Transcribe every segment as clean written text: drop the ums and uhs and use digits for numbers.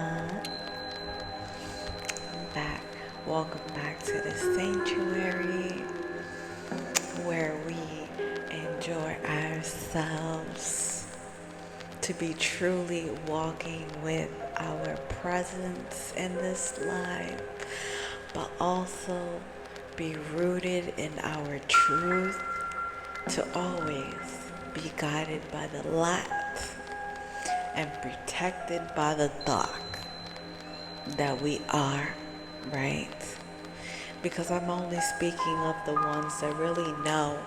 I'm back. Welcome back to the sanctuary where we enjoy ourselves to be truly walking with our presence in this life, but also be rooted in our truth, to always be guided by the light and protected by the dark that we are, right? Because I'm only speaking of the ones that really know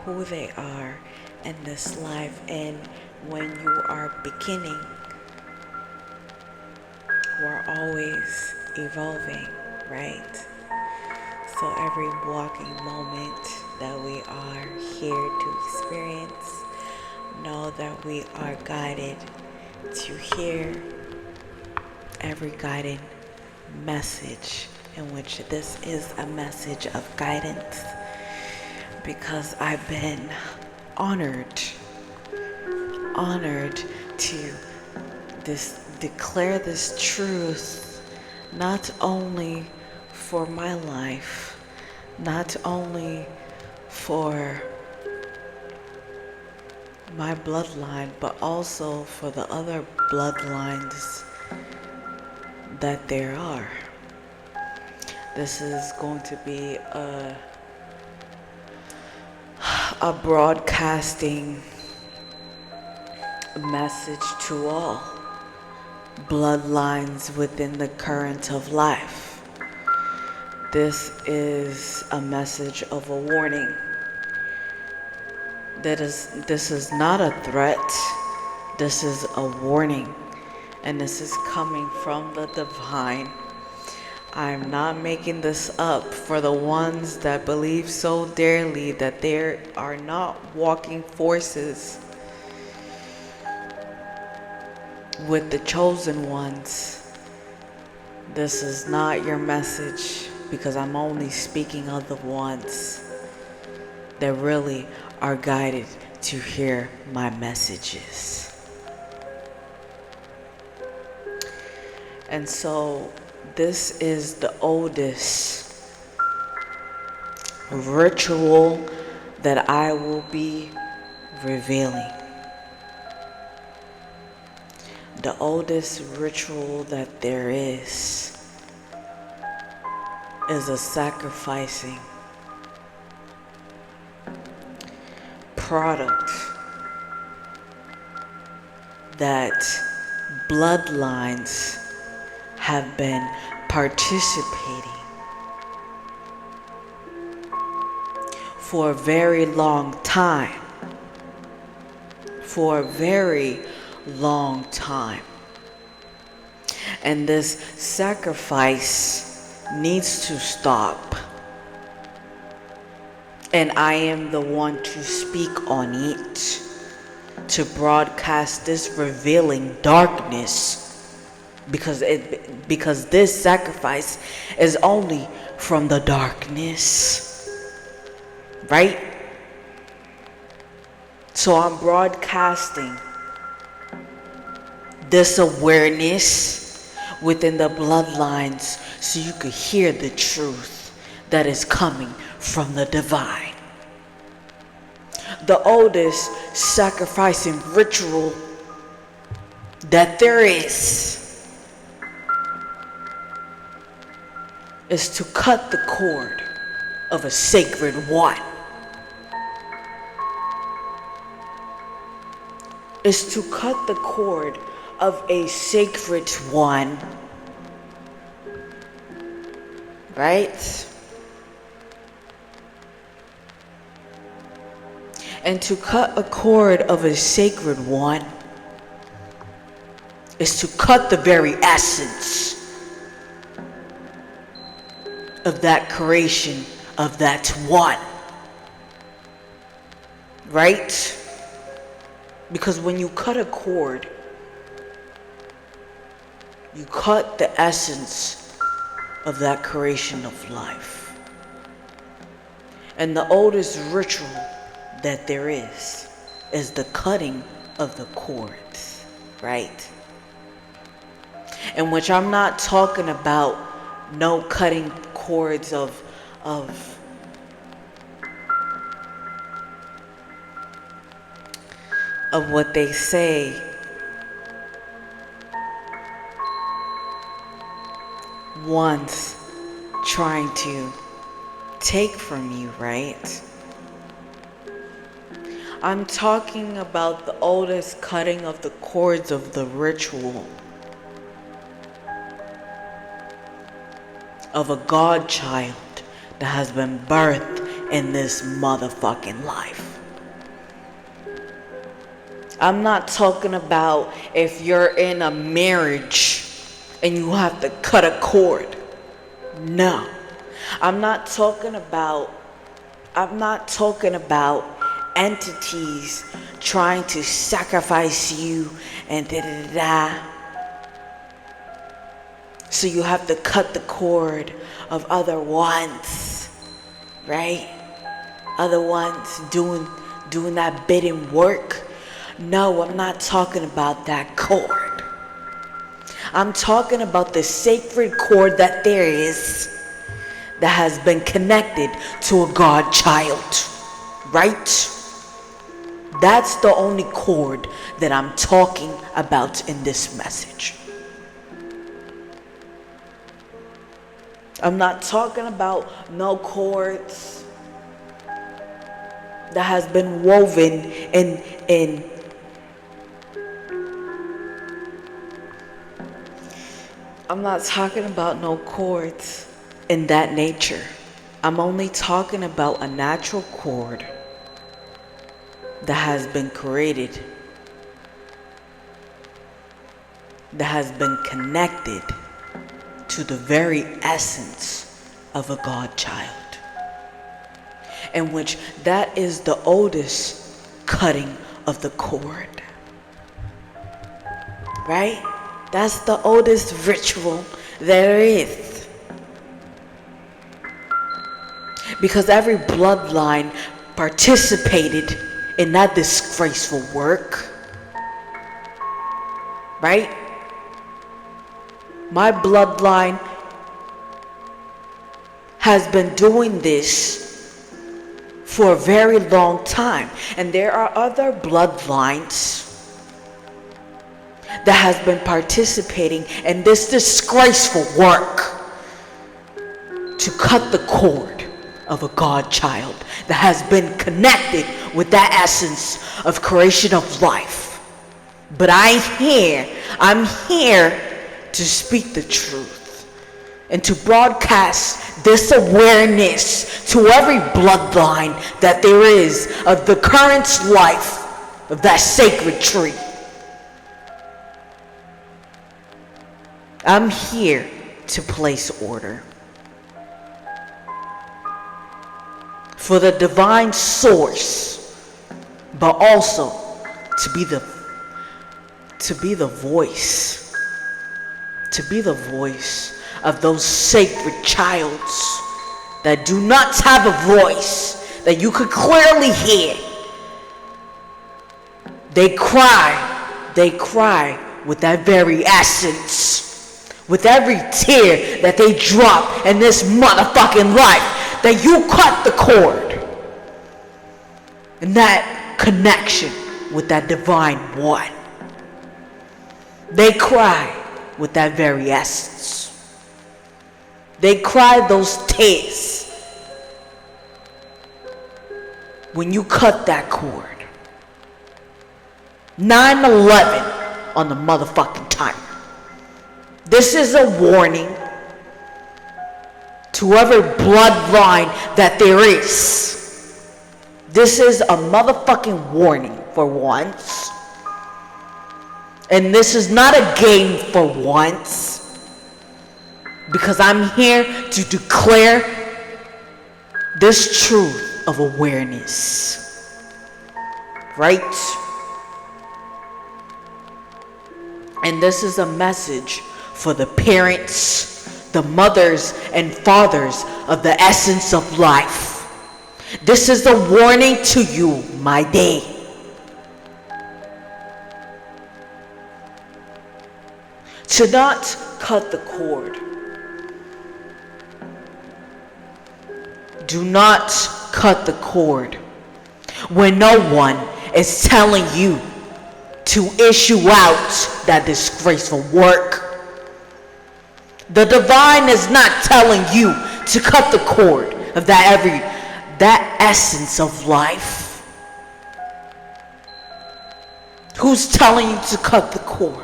who they are in this life. And when you are beginning, we're always evolving, right? So every walking moment that we are here to experience, know that we are guided to hear every guided message, in which this is a message of guidance, because I've been honored to declare this truth, not only for my life, not only for my bloodline, but also for the other bloodlines that there are. This is going to be a broadcasting message to all bloodlines within the current of life. This is a message of a warning. This is not a threat. This is a warning. And this is coming from the divine. I'm not making this up for the ones that believe so dearly that there are not walking forces with the chosen ones. This is not your message, because I'm only speaking of the ones that really are guided to hear my messages. And so this is the oldest ritual that I will be revealing. The oldest ritual that there is a sacrificing product that bloodlines have been participating for a very long time. For a very long time. And this sacrifice needs to stop. And I am the one to speak on it, to broadcast this revealing darkness. Because this sacrifice is only from the darkness, right? So I'm broadcasting this awareness within the bloodlines so you could hear the truth that is coming from the divine. The oldest sacrificing ritual that there is to cut the cord of a sacred one. Is to cut the cord of a sacred one. Right? And to cut a cord of a sacred one is to cut the very essence of that creation, of that one. Right? Because when you cut a cord, you cut the essence of that creation of life. And the oldest ritual that there is the cutting of the cords, right? in which I'm not talking about no cutting cords of what they say once trying to take from you, right? I'm talking about the oldest cutting of the cords of the ritual of a God child that has been birthed in this motherfucking life. I'm not talking about if you're in a marriage and you have to cut a cord. No. I'm not talking about entities trying to sacrifice you and da-da-da-da. So you have to cut the cord of other ones, right? Other ones doing that bidding work. No, I'm not talking about that cord. I'm talking about the sacred cord that there is that has been connected to a God child, right? That's the only cord that I'm talking about in this message. I'm not talking about no cords that has been woven in I'm not talking about no cords in that nature. I'm only talking about a natural cord that has been created, that has been connected to the very essence of a God child, in which that is the oldest cutting of the cord, right? That's the oldest ritual there is. Because every bloodline participated in that disgraceful work, right? My bloodline has been doing this for a very long time. And there are other bloodlines that has been participating in this disgraceful work to cut the cord of a God child that has been connected with that essence of creation of life. But I'm here to speak the truth and to broadcast this awareness to every bloodline that there is of the current life of that sacred tree. I'm here to place order for the divine source, but also to be the voice of those sacred childs that do not have a voice that you could clearly hear. They cry with that very essence. With every tear that they drop in this motherfucking life, that you cut the cord. And that connection with that divine one. They cry with that very essence. They cry those tears when you cut that cord. 9/11 on the motherfucking timer. This is a warning to every bloodline that there is. This is a motherfucking warning for once. And this is not a game for once. Because I'm here to declare this truth of awareness. Right? And this is a message for the parents, the mothers and fathers of the essence of life. This is a warning to you, my day. to not cut the cord. Do not cut the cord when no one is telling you to issue out that disgraceful work. The divine is not telling you to cut the cord of that essence of life. Who's telling you to cut the cord?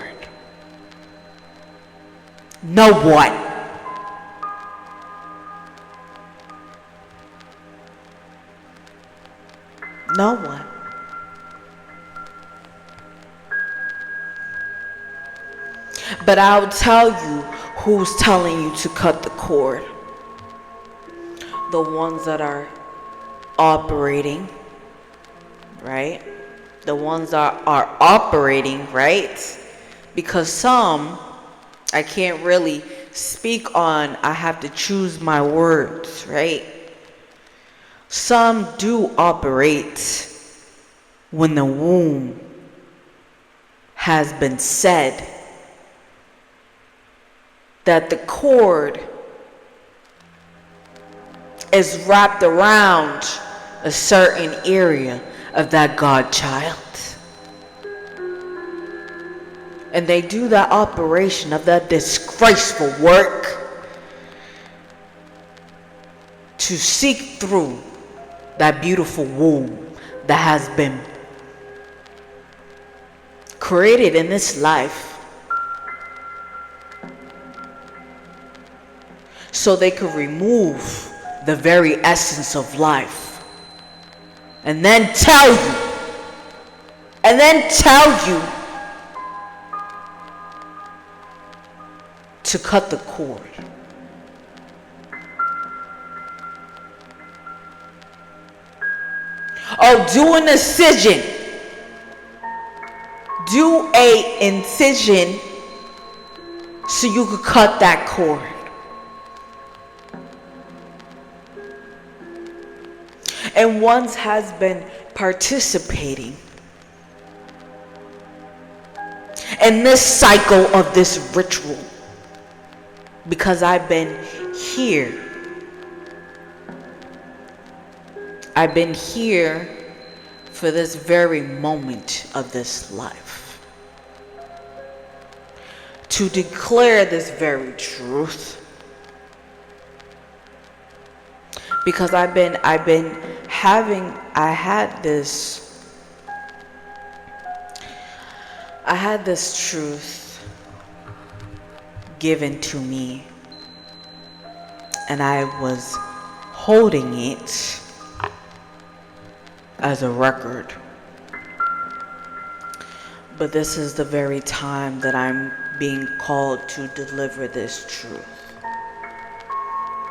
No one. No one. But I'll tell you who's telling you to cut the cord. The ones that are operating, right? The ones that are operating, right? Because some, I can't really speak on, I have to choose my words, right? Some do operate when the womb has been said, that the cord is wrapped around a certain area of that godchild. And they do that operation of that disgraceful work to seek through that beautiful womb that has been created in this life, so they could remove the very essence of life and then tell you to cut the cord. Oh, do an incision. Do an incision so you could cut that cord. And once has been participating in this cycle of this ritual, because I've been here. I've been here for this very moment of this life, to declare this very truth. Because I had this truth given to me, and I was holding it as a record. But this is the very time that I'm being called to deliver this truth,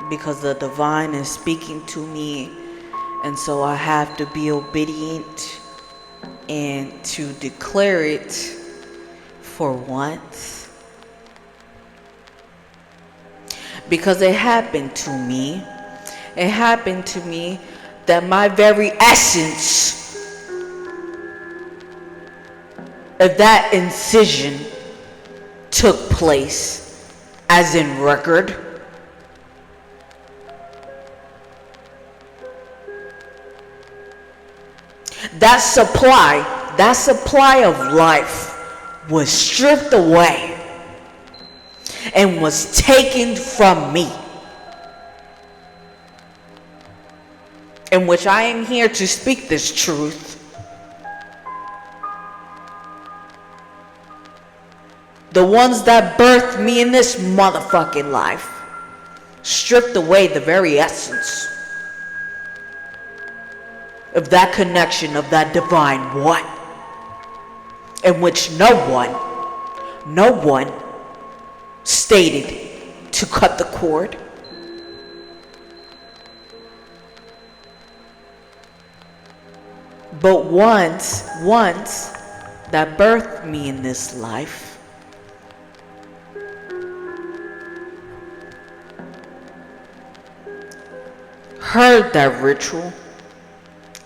because the divine is speaking to me, and so I have to be obedient and to declare it for once, because it happened to me. It happened to me that my very essence of that incision took place, as in record. That supply of life was stripped away and was taken from me, in which I am here to speak this truth. The ones that birthed me in this motherfucking life stripped away the very essence of that connection, of that divine one, in which no one stated to cut the cord. But once that birthed me in this life, heard that ritual,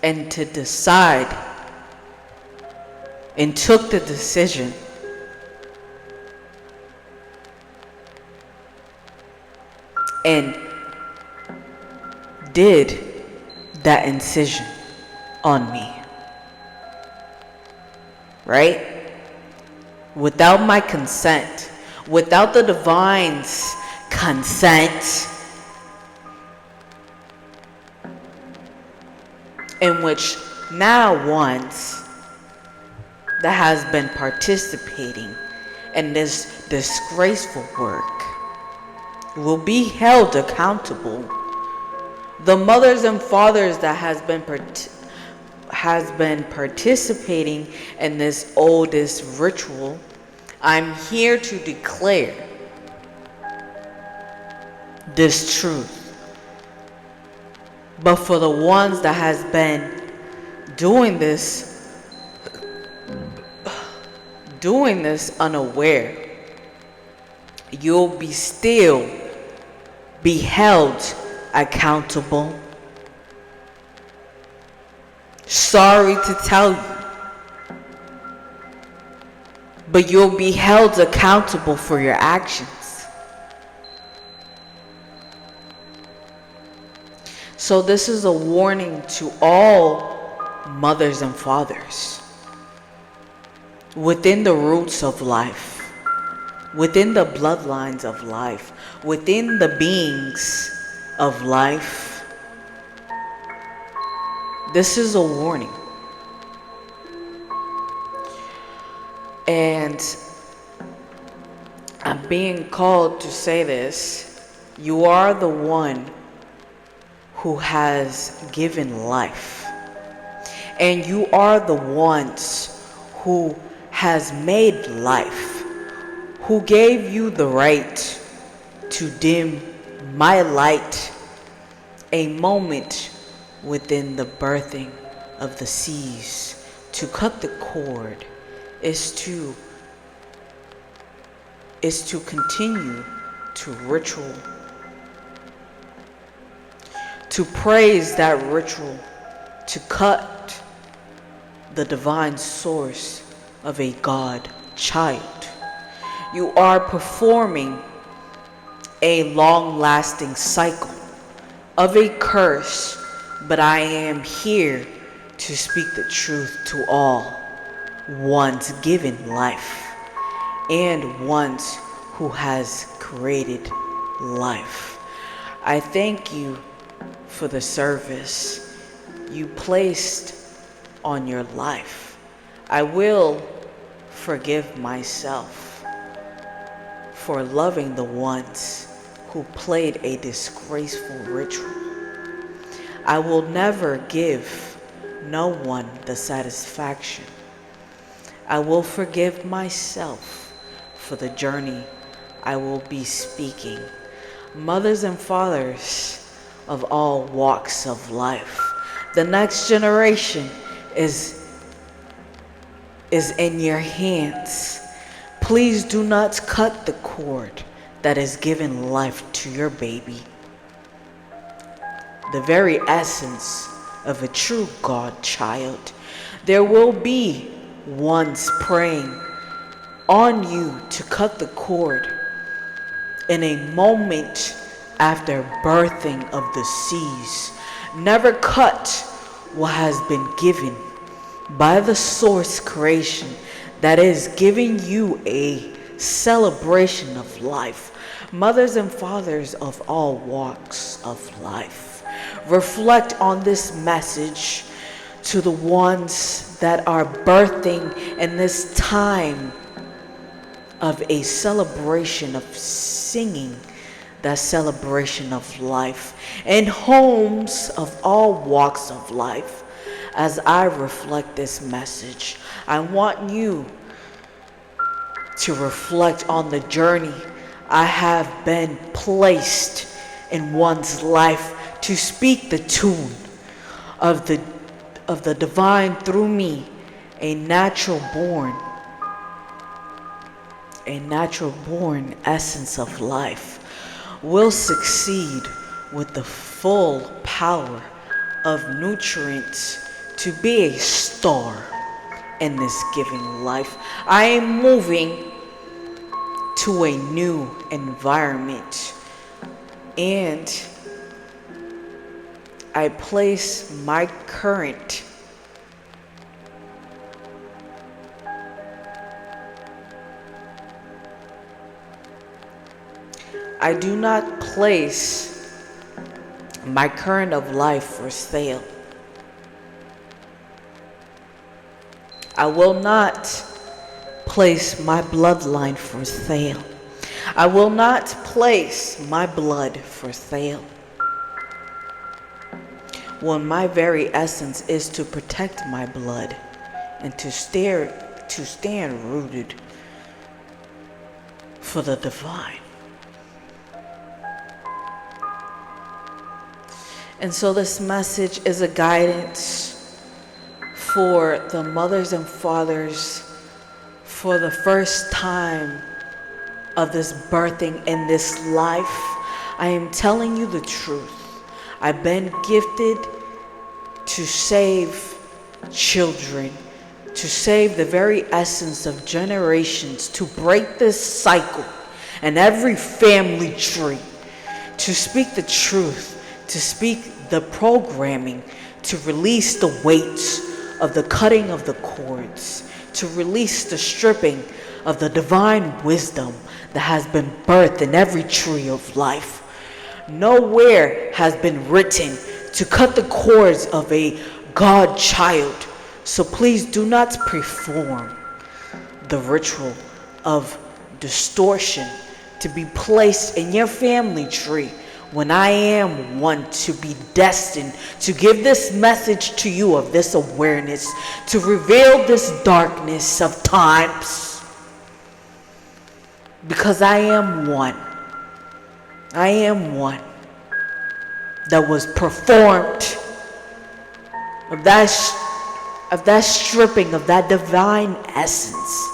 and to decide, and took the decision and did that incision on me, right? Without my consent, without the divine's consent, in which now ones that has been participating in this disgraceful work will be held accountable. The mothers and fathers that has been participating in this oldest ritual, I'm here to declare this truth. But for the ones that has been doing this unaware, you'll be still be held accountable. Sorry to tell you, but you'll be held accountable for your actions. So this is a warning to all mothers and fathers within the roots of life, within the bloodlines of life, within the beings of life. This is a warning. And I'm being called to say this. You are the one who has given life. And you are the ones who has made life, who gave you the right to dim my light a moment within the birthing of the seas. To cut the cord is to continue to ritual, to praise that ritual, to cut the divine source of a God child. You are performing a long-lasting cycle of a curse, but I am here to speak the truth to all ones given life and ones who has created life. I thank you for the service you placed on your life. I will forgive myself for loving the ones who played a disgraceful ritual. I will never give no one the satisfaction. I will forgive myself for the journey I will be speaking. Mothers and fathers of all walks of life, the next generation is in your hands. Please do not cut the cord that is giving life to your baby. The very essence of a true God child. There will be ones praying on you to cut the cord in a moment after birthing of the seas. Never cut what has been given by the source creation that is giving you a celebration of life. Mothers and fathers of all walks of life, reflect on this message to the ones that are birthing in this time of a celebration of singing, that celebration of life in homes of all walks of life. As I reflect this message, I want you to reflect on the journey I have been placed in one's life to speak the tune of the divine through me, a natural born essence of life will succeed with the full power of nutrients to be a star in this giving life. I am moving to a new environment And I place my current I do not place my current of life for sale. I will not place my bloodline for sale. I will not place my blood for sale. Well, my very essence is to protect my blood and to stand rooted for the divine. And so this message is a guidance for the mothers and fathers for the first time of this birthing in this life. I am telling you the truth. I've been gifted to save children, to save the very essence of generations, to break this cycle and every family tree, to speak the truth, to speak the programming, to release the weights of the cutting of the cords, to release the stripping of the divine wisdom that has been birthed in every tree of life. Nowhere has been written to cut the cords of a God child. So please do not perform the ritual of distortion to be placed in your family tree when I am one to be destined to give this message to you of this awareness, to reveal this darkness of times. Because I am one. I am one that was performed of that stripping of that divine essence,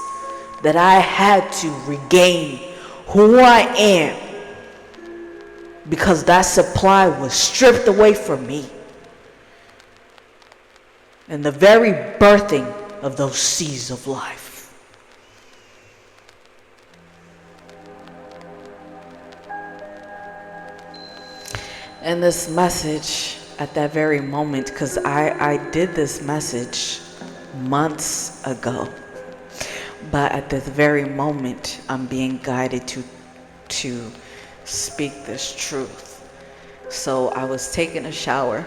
that I had to regain who I am, because that supply was stripped away from me. And the very birthing of those seeds of life. And this message at that very moment, because I did this message months ago, but at this very moment I'm being guided to speak this truth. So I was taking a shower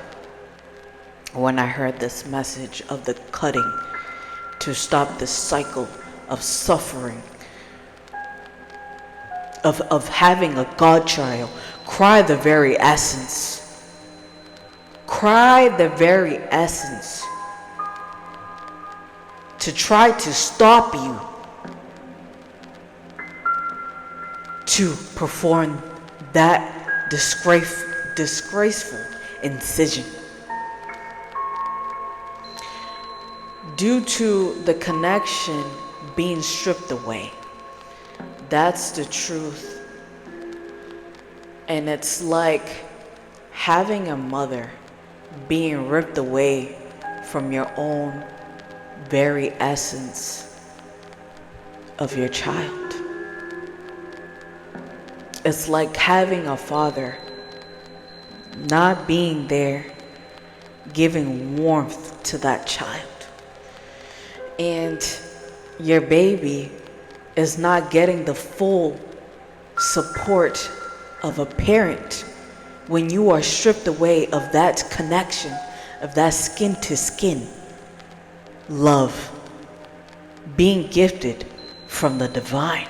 when I heard this message of the cutting to stop this cycle of suffering, of having a godchild cry the very essence. Cry the very essence to try to stop you to perform that disgraceful incision. Due to the connection being stripped away. That's the truth. And it's like having a mother being ripped away from your own very essence of your child. It's like having a father not being there, giving warmth to that child. And your baby is not getting the full support of a parent when you are stripped away of that connection, of that skin to skin love, being gifted from the divine.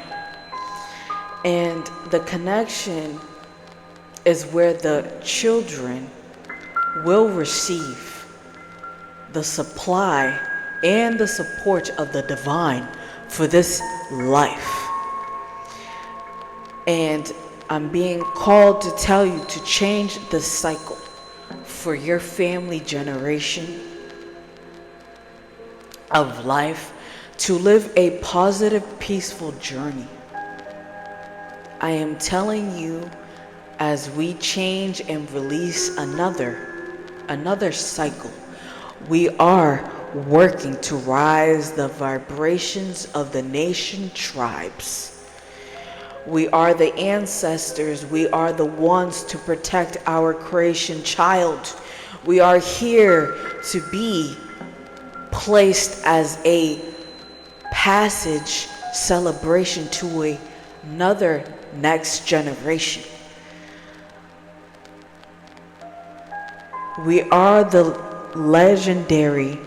And the connection is where the children will receive the supply and the support of the divine for this life. And I'm being called to tell you to change the cycle for your family generation of life, to live a positive, peaceful journey. I am telling you, as we change and release another cycle, we are working to rise the vibrations of the nation tribes. We are the ancestors. We are the ones to protect our creation child. We are here to be placed as a passage celebration to another next generation. We are the legendary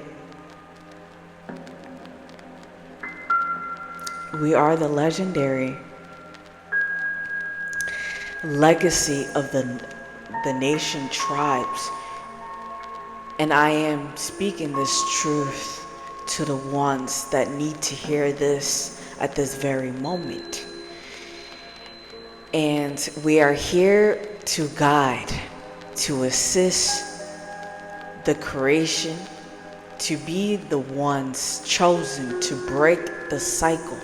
legacy of the nation tribes. And I am speaking this truth to the ones that need to hear this at this very moment. And we are here to guide, to assist the creation, to be the ones chosen to break the cycle,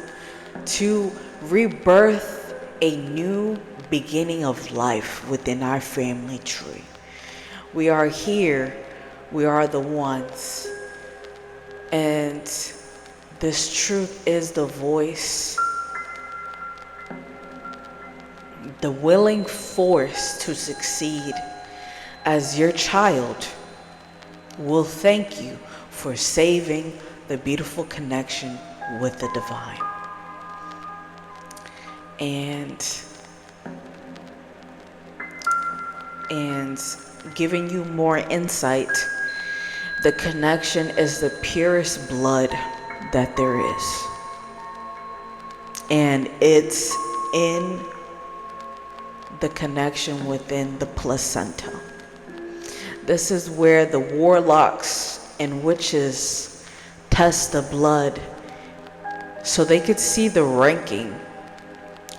to rebirth a new beginning of life within our family tree. We are here, we are the ones, and this truth is the voice, the willing force to succeed. As your child will thank you for saving the beautiful connection with the divine. And giving you more insight, the connection is the purest blood that there is. And it's in the connection within the placenta. This is where the warlocks and witches test the blood so they could see the ranking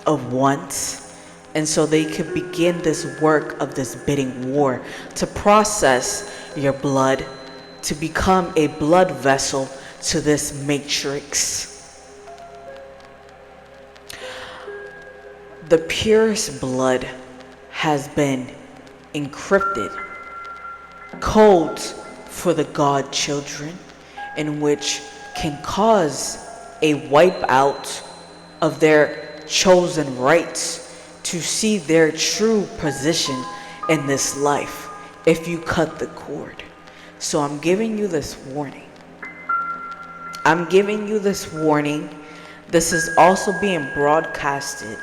of ones, and so they could begin this work of this bidding war to process your blood to become a blood vessel to this matrix. The purest blood has been encrypted, codes for the God children, in which can cause a wipeout of their chosen rights to see their true position in this life if you cut the cord. So I'm giving you this warning. This is also being broadcasted,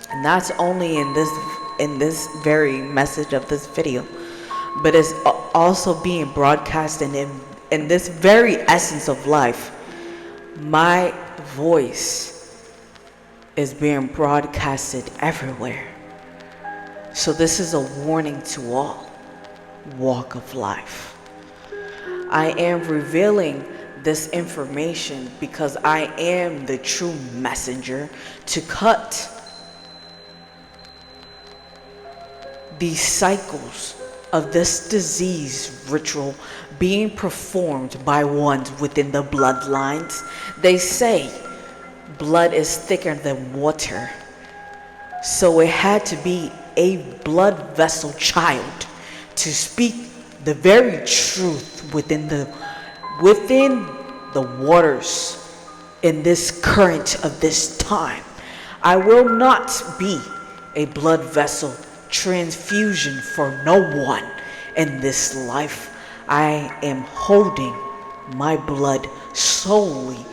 and that's only in this very message of this video, but it's also being broadcasted in this very essence of life. My voice is being broadcasted everywhere. So this is a warning to all walk of life. I am revealing this information because I am the true messenger to cut these cycles of this disease ritual being performed by ones within the bloodlines. They say blood is thicker than water, so it had to be a blood vessel child to speak the very truth within the waters in this current of this time. I will not be a blood vessel transfusion for no one in this life. I am holding my blood solely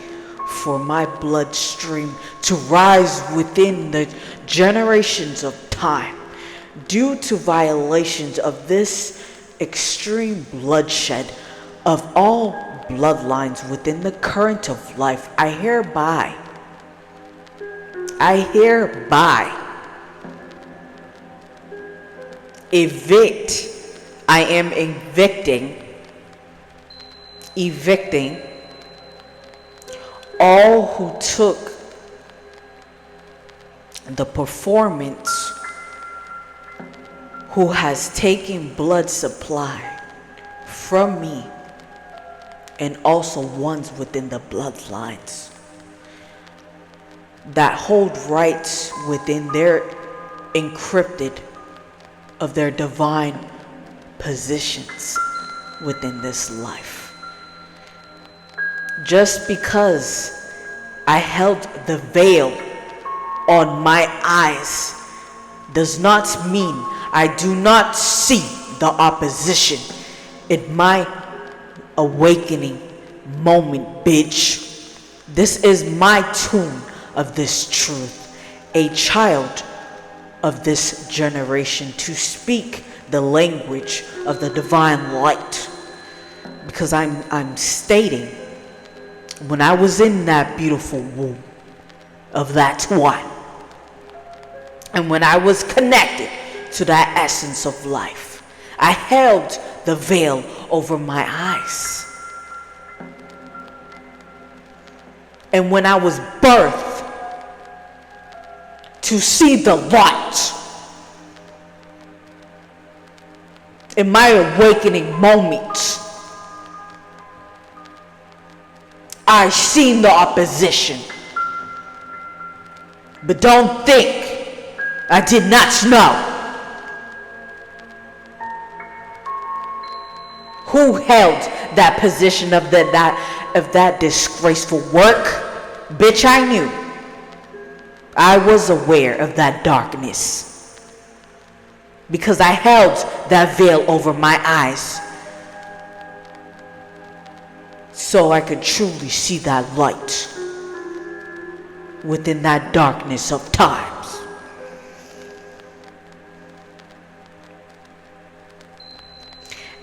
for my bloodstream to rise within the generations of time. Due to violations of this extreme bloodshed of all bloodlines within the current of life, I hereby evict, I am evicting all who took the performance, who has taken blood supply from me, and also ones within the bloodlines that hold rights within their encrypted of their divine positions within this life. Just because I held the veil on my eyes does not mean I do not see the opposition in my awakening moment, bitch. This is my tune of this truth, a child of this generation, to speak the language of the divine light. Because I'm stating, when I was in that beautiful womb of that one, and when I was connected to that essence of life, I held the veil over my eyes. And when I was birthed to see the light, in my awakening moment, I seen the opposition. But don't think I did not know who held that position of that disgraceful work. Bitch, I knew. I was aware of that darkness because I held that veil over my eyes so I could truly see that light within that darkness of times.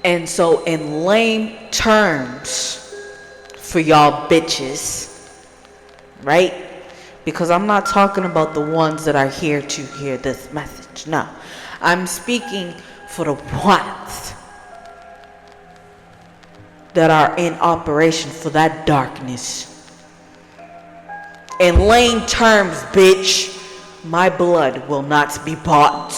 And so in lame terms for y'all bitches, right? Because I'm not talking about the ones that are here to hear this message. No, I'm speaking for the ones that are in operation for that darkness. In lame terms, bitch, my blood will not be bought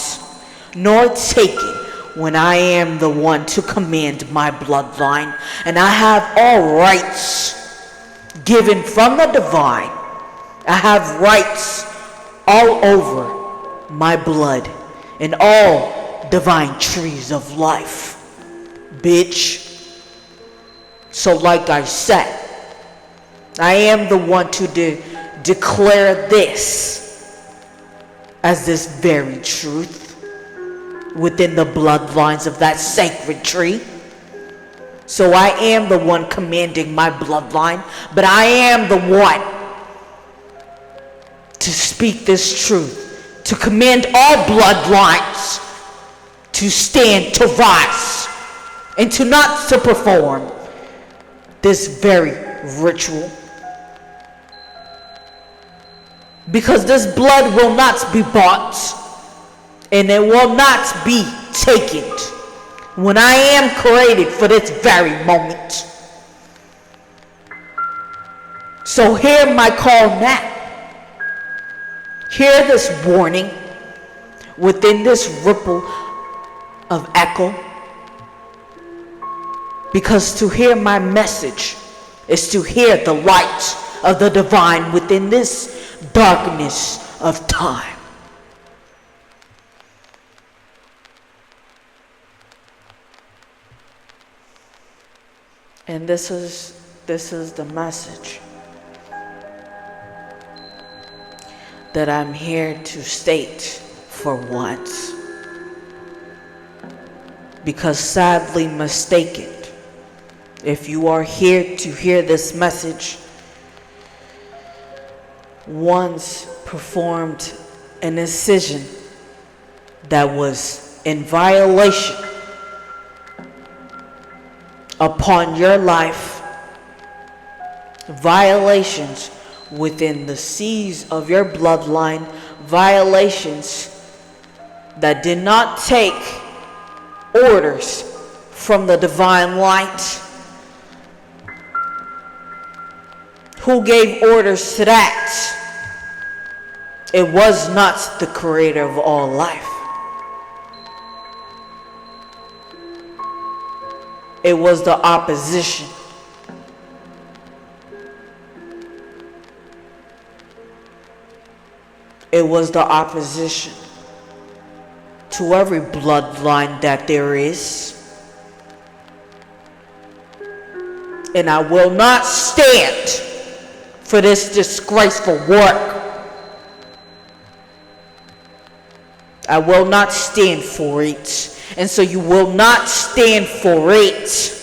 nor taken when I am the one to command my bloodline, and I have all rights given from the divine. I have rights all over my blood and all divine trees of life, bitch. So like I said, I am the one to declare this as this very truth within the bloodlines of that sacred tree. So I am the one commanding my bloodline, but I am the one to speak this truth, to command all bloodlines to stand, to rise, and to not to perform this very ritual. Because this blood will not be bought, and it will not be taken when I am created for this very moment. So hear my call now. Hear this warning within this ripple of echo. Because to hear my message is to hear the light of the divine within this darkness of time. And this is the message that I'm here to state for once. Because sadly mistaken, if you are here to hear this message, once performed an incision that was in violation upon your life, violations within the seas of your bloodline, violations that did not take orders from the divine light. Who gave orders to that? It was not the creator of all life. It was the opposition. It was the opposition to every bloodline that there is. And I will not stand for this disgraceful work. I will not stand for it. And so you will not stand for it.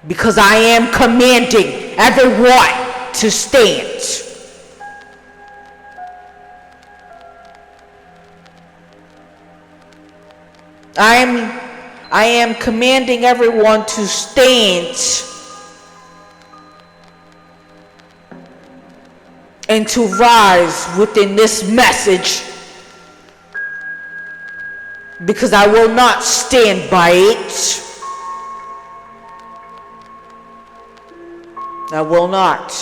Because I am commanding everyone to stand. I am commanding everyone to stand and to rise within this message, because I will not stand by it. I will not.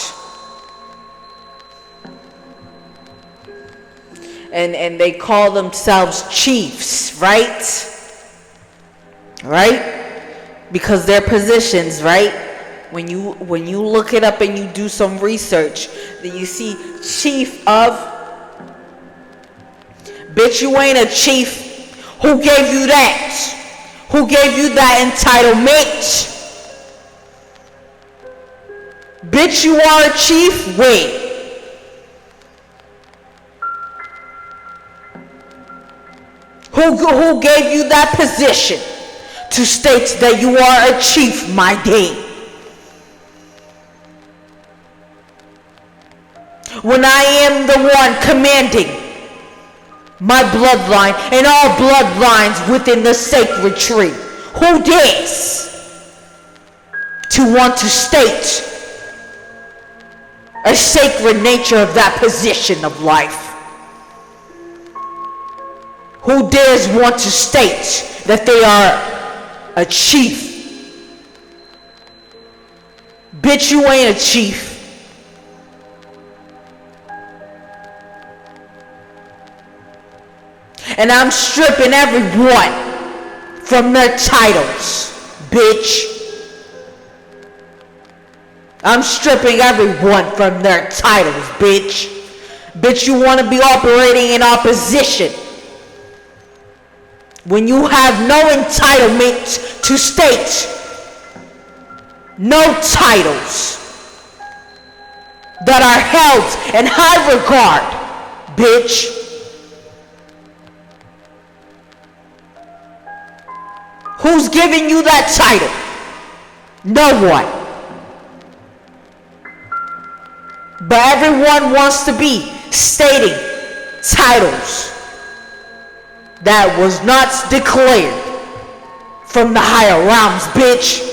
And they call themselves chiefs, right? Right? Because their positions, right? When you look it up and you do some research, then you see chief of. Bitch, you ain't a chief. Who gave you that? Who gave you that entitlement? Bitch, you are a chief? Wait. Who gave you that position to state that you are a chief, my day? When I am the one commanding my bloodline and all bloodlines within the sacred tree, who dares to want to state a sacred nature of that position of life? Who dares want to state that they are a chief? Bitch, you ain't a chief. And I'm stripping everyone from their titles, bitch. I'm stripping everyone from their titles, bitch. Bitch, you want to be operating in opposition when you have no entitlement to state, no titles that are held in high regard, bitch. Who's giving you that title? No one. But everyone wants to be stating titles that was not declared from the higher realms, bitch.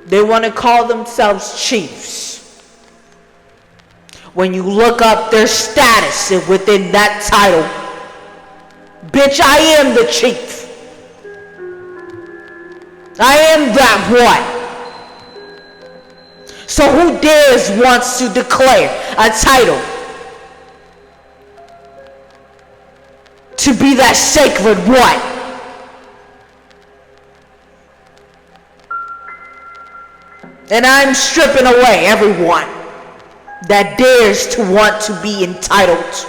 They want to call themselves chiefs. When you look up their status within that title, bitch, I am the chief. I am that one. So who dares wants to declare a title to be that sacred one? And I'm stripping away everyone that dares to want to be entitled,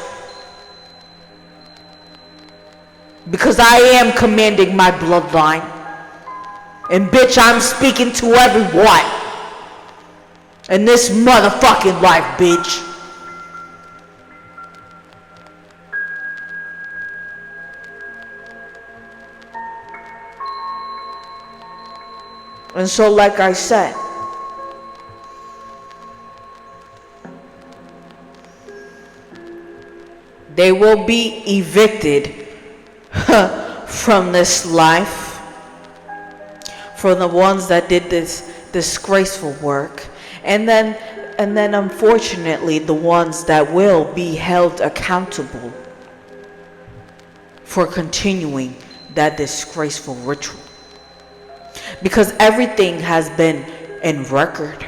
because I am commanding my bloodline. And bitch, I'm speaking to everyone in this motherfucking life, bitch. And so, like I said, they will be evicted from this life for the ones that did this disgraceful work. And then unfortunately, the ones that will be held accountable for continuing that disgraceful ritual. Because everything has been in record.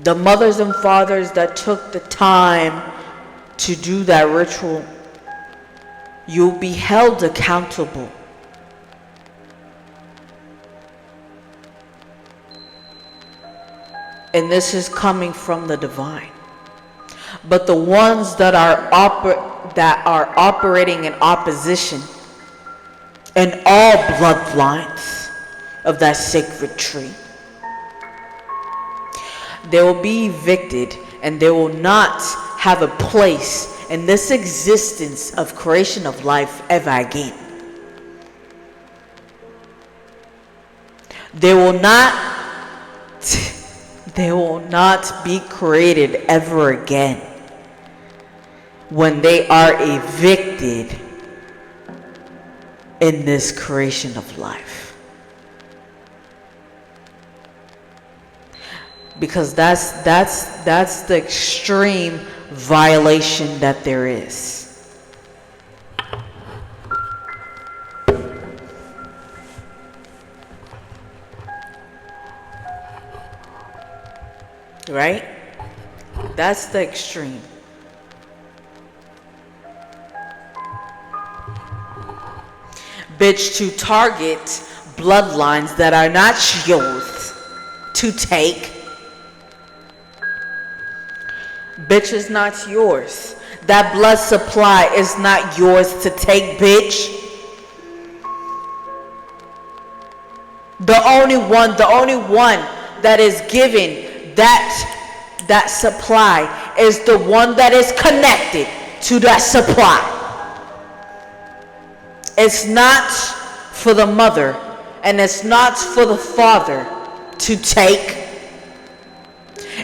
The mothers and fathers that took the time to do that ritual, you'll be held accountable. And this is coming from the divine. But the ones that are operating in opposition in all bloodlines, of that sacred tree. They will be evicted, and they will not have a place in this existence of creation of life ever again. They will not be created ever again when they are evicted in this creation of life. Because that's the extreme violation that there is. Right? That's the extreme. Bitch, to target bloodlines that are not yours to take. Bitch, is not yours. That blood supply is not yours to take, bitch. The only one that is giving that supply is the one that is connected to that supply. It's not for the mother and it's not for the father to take.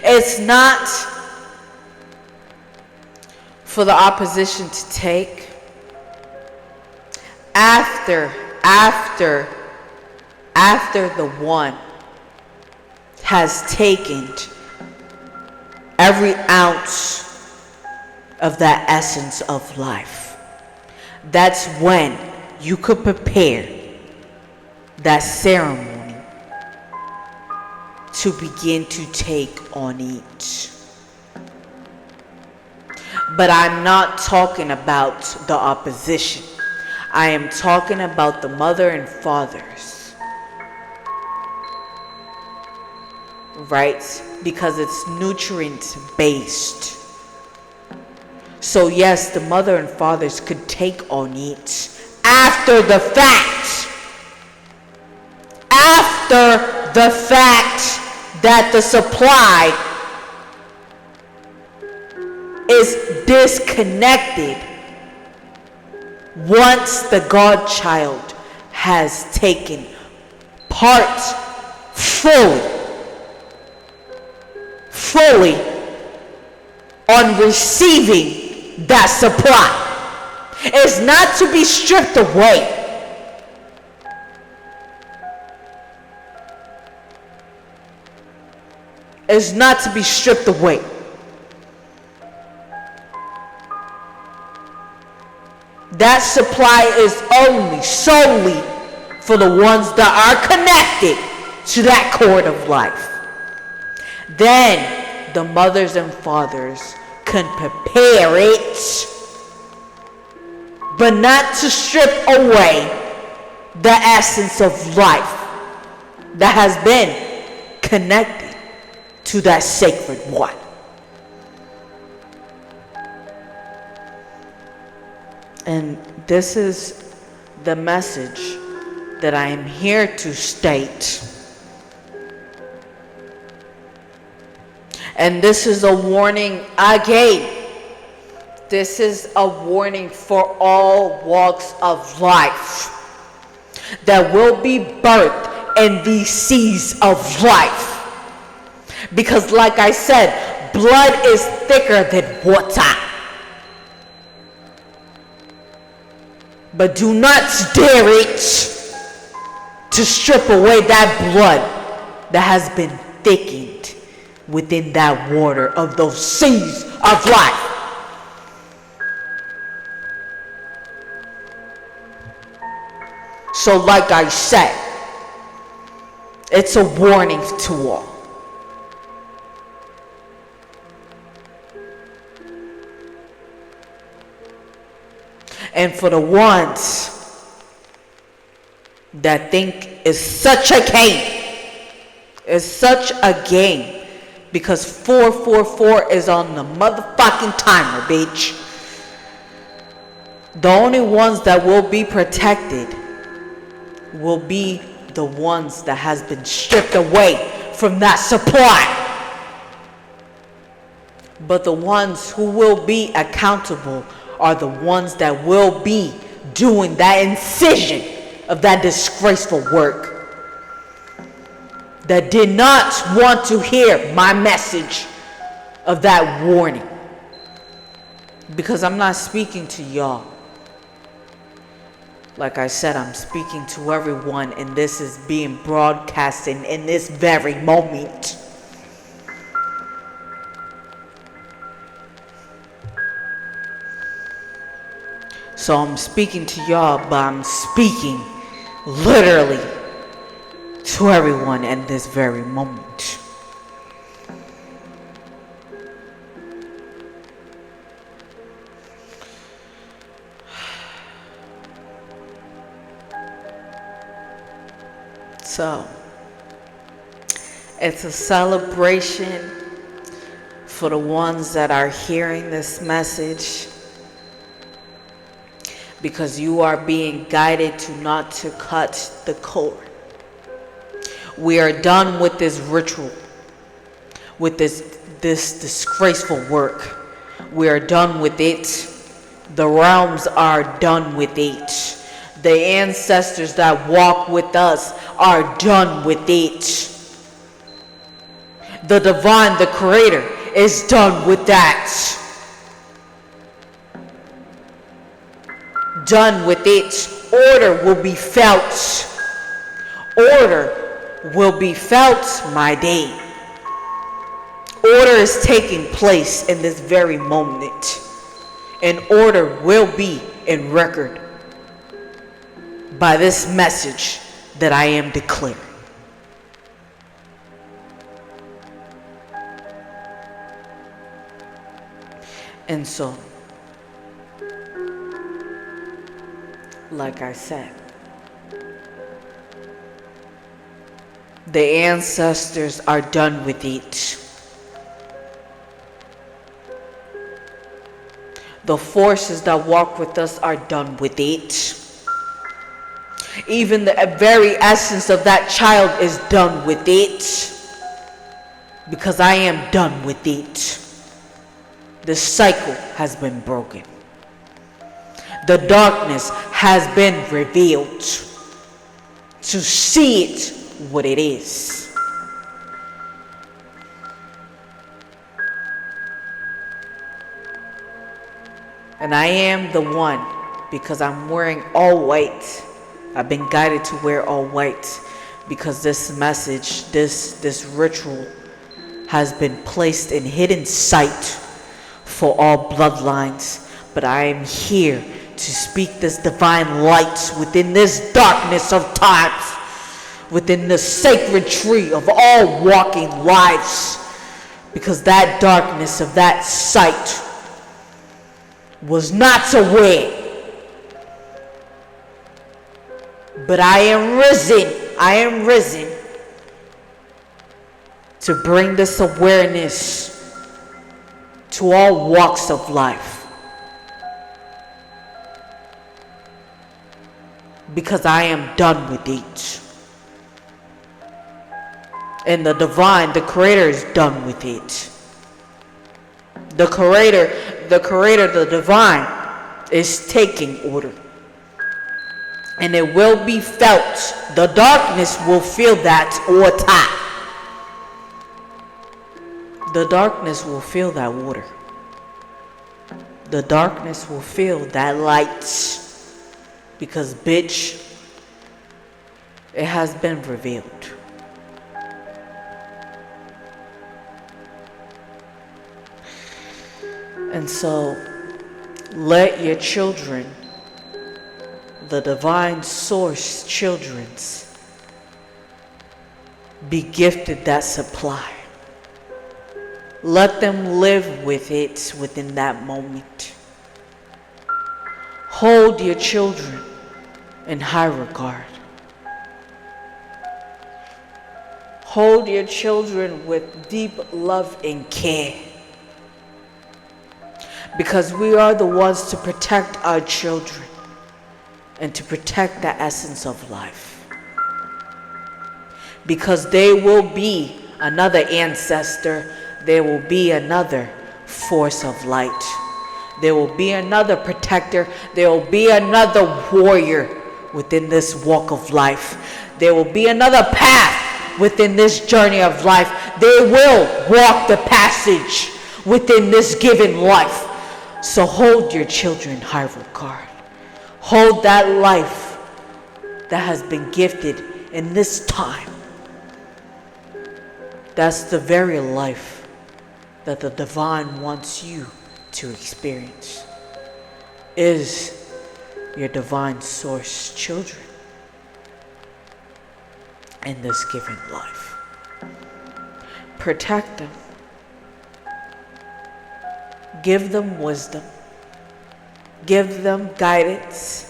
It's not for the opposition to take. After the one has taken every ounce of that essence of life, that's when you could prepare that ceremony to begin to take on each. But I'm not talking about the opposition. I am talking about the mother and fathers. Right? Because it's nutrient based. So yes, the mother and fathers could take on each after the fact. After the fact that the supply is disconnected, once the godchild has taken part fully on receiving that supply. It's not to be stripped away. It's not to be stripped away. That supply is only solely for the ones that are connected to that cord of life. Then the mothers and fathers can prepare it, but not to strip away the essence of life that has been connected to that sacred one. And this is the message that I am here to state. And this is a warning again. This is a warning for all walks of life that will be birthed in these seas of life. Because like I said, blood is thicker than water. But do not dare it to strip away that blood that has been thickened within that water of those seas of life. So like I said, it's a warning to all. And for the ones that think it's such a game, because 444 is on the motherfucking timer, bitch. The only ones that will be protected will be the ones that has been stripped away from that supply. But the ones who will be accountable are the ones that will be doing that incision of that disgraceful work, that did not want to hear my message of that warning. Because I'm not speaking to y'all. Like I said, I'm speaking to everyone, and this is being broadcasted in this very moment. So I'm speaking to y'all, but I'm speaking literally to everyone in this very moment. So, it's a celebration for the ones that are hearing this message, because you are being guided to not to cut the cord. We are done with this ritual, with this disgraceful work. We are done with it. The realms are done with it. The ancestors that walk with us are done with it. The divine, the creator, is done with that. Done with it. Order will be felt. Order will be felt, my day. Order is taking place in this very moment. And order will be in record by this message that I am declaring. And so, like I said, the ancestors are done with it. The forces that walk with us are done with it. Even the very essence of that child is done with it. Because I am done with it. The cycle has been broken. The darkness has been revealed. To see it what it is. And I am the one, because I'm wearing all white. I've been guided to wear all white because this message, this ritual has been placed in hidden sight for all bloodlines. But I am here to speak this divine light within this darkness of times, within the sacred tree of all walking lives, because that darkness of that sight was not aware. But I am risen to bring this awareness to all walks of life. Because I am done with it. And the divine, the creator, is done with it. The creator, the divine, is taking order. And it will be felt. The darkness will feel that water. The darkness will feel that water. The darkness will feel that light. Because, bitch, it has been revealed. And so, let your children, the divine source children's, be gifted that supply. Let them live with it within that moment. Hold your children in high regard. Hold your children with deep love and care. Because we are the ones to protect our children and to protect the essence of life. because there will be another ancestor, there will be another force of light, there will be another protector, there will be another warrior within this walk of life, there will be another path within this journey of life. They will walk the passage within this given life. So hold your children high regard. Hold that life that has been gifted in this time. That's the very life that the divine wants you to experience. Is your divine source children in this given life. Protect them. Give them wisdom. Give them guidance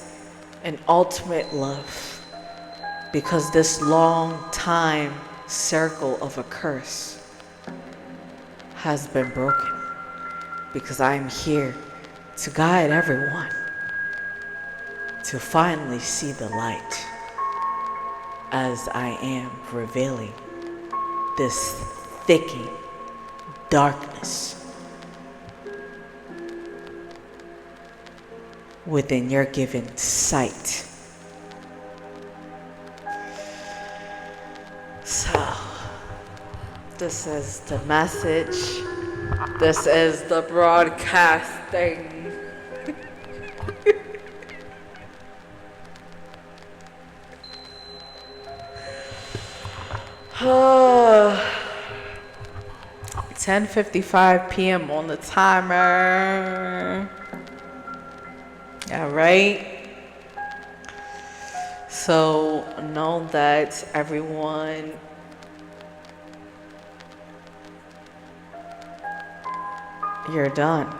and ultimate love. Because this long time circle of a curse has been broken. Because I am here to guide everyone to finally see the light as I am revealing this thickening darkness within your given sight. So, this is the message. This is the broadcasting. Oh, 10:55 p.m. on the timer. All right. So know that everyone you're done.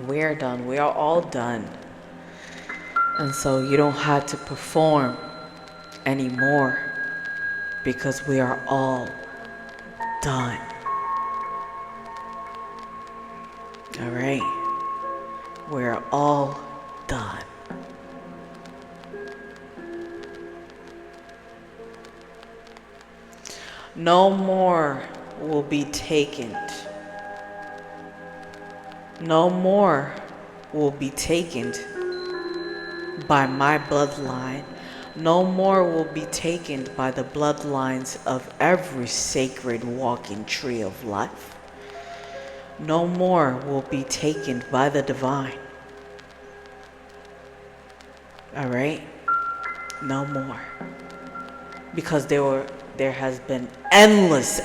We're done. We are all done. And so you don't have to perform anymore because we are all done. All right. We're all done. No more will be taken. No more will be taken by my bloodline. No more will be taken by the bloodlines of every sacred walking tree of life. No more will be taken by the divine. All right? No more. Because there has been endless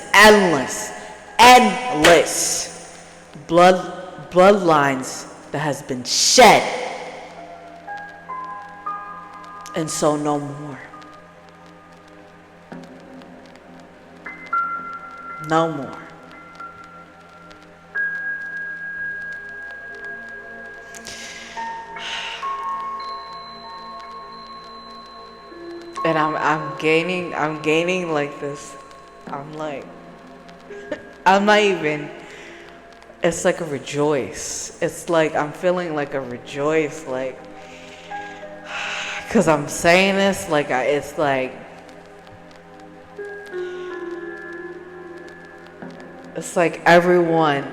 bloodlines that has been shed. And so no more. No more. And I'm gaining like this. I'm like, I'm not even, it's like a rejoice. It's like, I'm feeling like a rejoice, like, cause I'm saying this, like, it's like everyone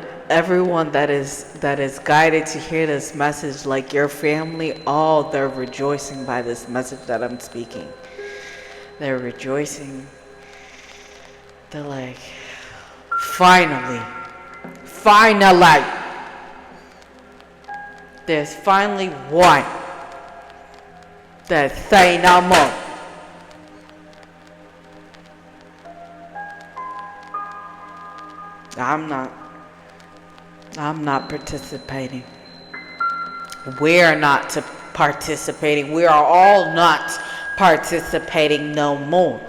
that is guided to hear this message, like your family, all they're rejoicing by this message that I'm speaking. They're rejoicing. They're like, finally, there's finally one that say no more. I'm not participating. We're not participating. We are all not participating no more.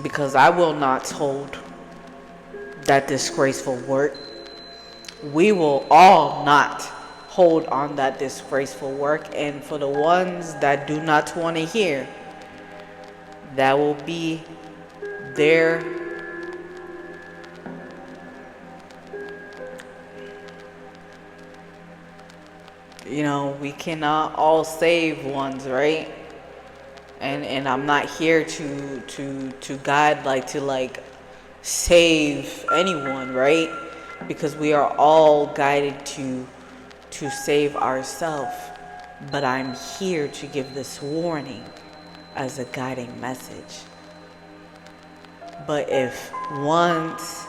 Because I will not hold that disgraceful work. We will all not hold on that disgraceful work. And for the ones that do not want to hear, that will be their we cannot all save ones, right? And I'm not here to guide, like, to like save anyone, right? Because we are all guided to save ourselves. But I'm here to give this warning as a guiding message. But if ones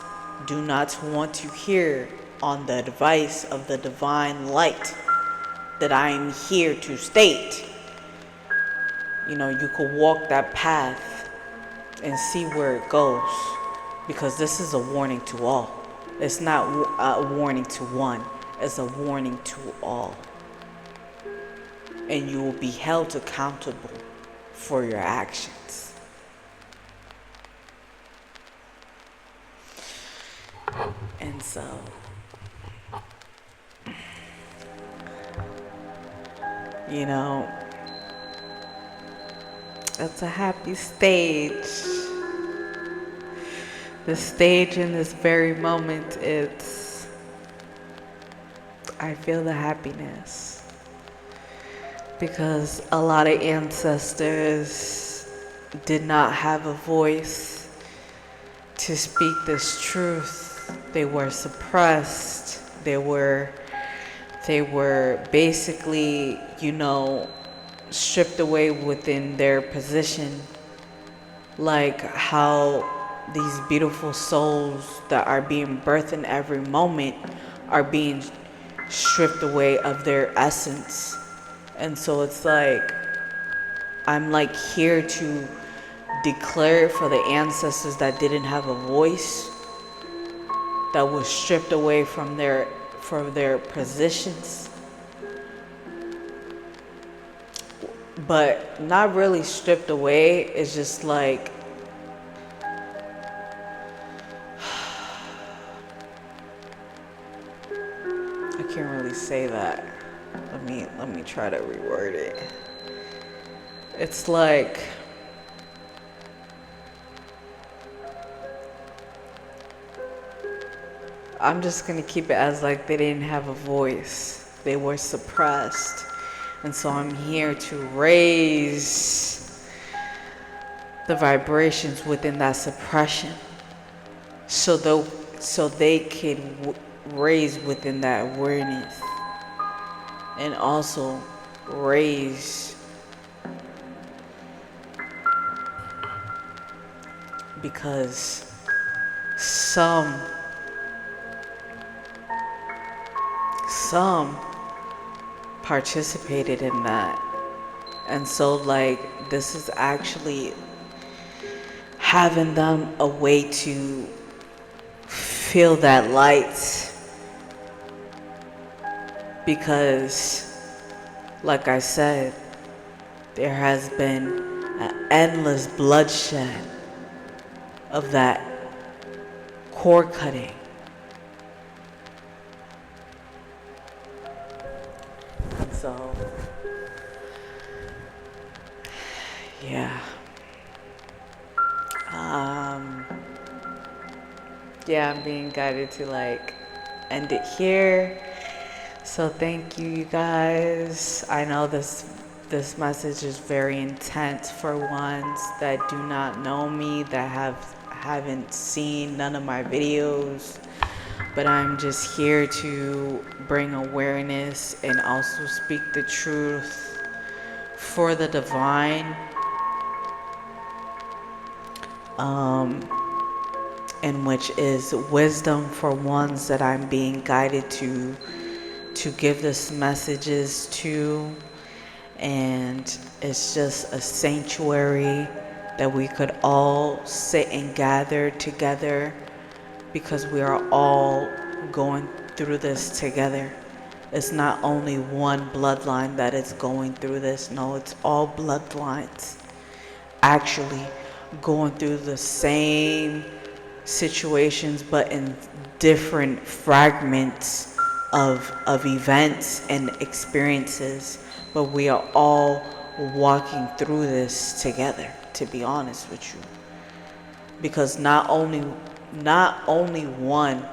do not want to hear on the advice of the divine light that I am here to state, you could walk that path and see where it goes. Because this is a warning to all. It's not a warning to one, it's a warning to all. And you will be held accountable for your actions. And so, it's a happy stage. The stage in this very moment, I feel the happiness. Because a lot of ancestors did not have a voice to speak this truth. They were suppressed. They were basically, stripped away within their position. Like how these beautiful souls that are being birthed in every moment are being stripped away of their essence. And so it's like, I'm like here to declare for the ancestors that didn't have a voice, that was stripped away from their positions, but not really stripped away. It's just like, I can't really say that. Let me try to reword it. It's like, I'm just gonna keep it as like they didn't have a voice. They were suppressed. And so I'm here to raise the vibrations within that suppression, so they can raise within that awareness, and also raise, because some participated in that. And so like, this is actually having them a way to feel that light. Because like I said, there has been an endless bloodshed of that cord cutting. So, yeah. I'm being guided to like end it here. So thank you, you guys. I know this message is very intense for ones that do not know me, that haven't seen none of my videos. But I'm just here to bring awareness and also speak the truth for the divine. And which is wisdom for ones that I'm being guided to give this messages to. And it's just a sanctuary that we could all sit and gather together, because we are all going through this together. It's not only one bloodline that is going through this. No, it's all bloodlines actually going through the same situations, but in different fragments of events and experiences. But we are all walking through this together, to be honest with you. Because not only one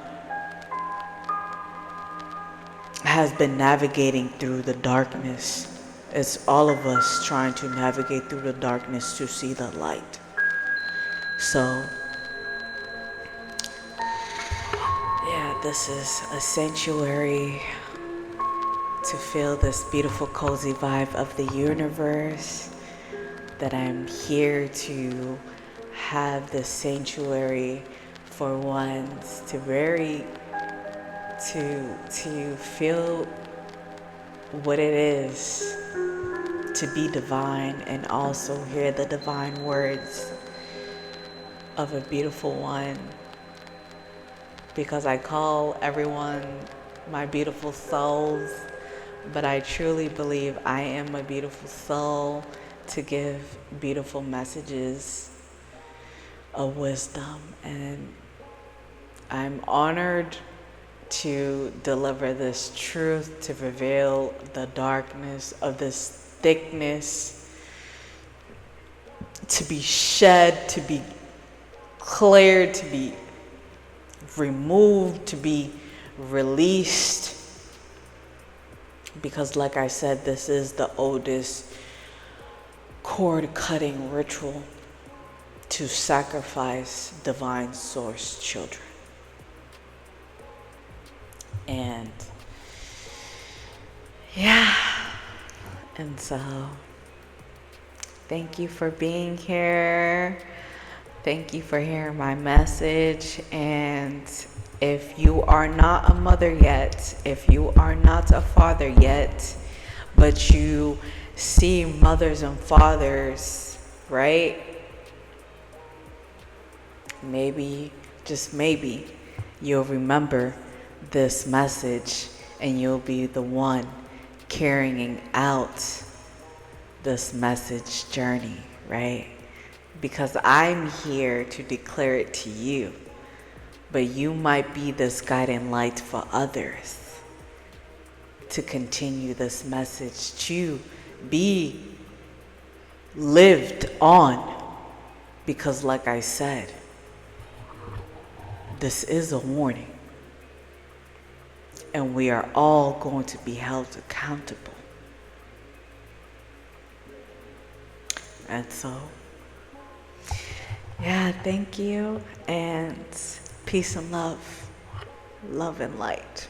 has been navigating through the darkness. It's all of us trying to navigate through the darkness to see the light. So, yeah, this is a sanctuary to feel this beautiful, cozy vibe of the universe. That I'm here to have this sanctuary for ones to to feel what it is to be divine, and also hear the divine words of a beautiful one, because I call everyone my beautiful souls, but I truly believe I am a beautiful soul to give beautiful messages of wisdom, and I'm honored to deliver this truth, to reveal the darkness of this thickness, to be shed, to be cleared, to be removed, to be released. Because like I said, this is the oldest cord cutting ritual to sacrifice divine source children. And yeah, and so thank you for being here. Thank you for hearing my message. And if you are not a mother yet, if you are not a father yet, but you see mothers and fathers, right? Maybe, just maybe, you'll remember this message and you'll be the one carrying out this message journey, right? Because I'm here to declare it to you, but you might be this guiding light for others to continue this message to be lived on. Because like I said, this is a warning, and we are all going to be held accountable. And so, yeah, thank you, and peace and love, love and light.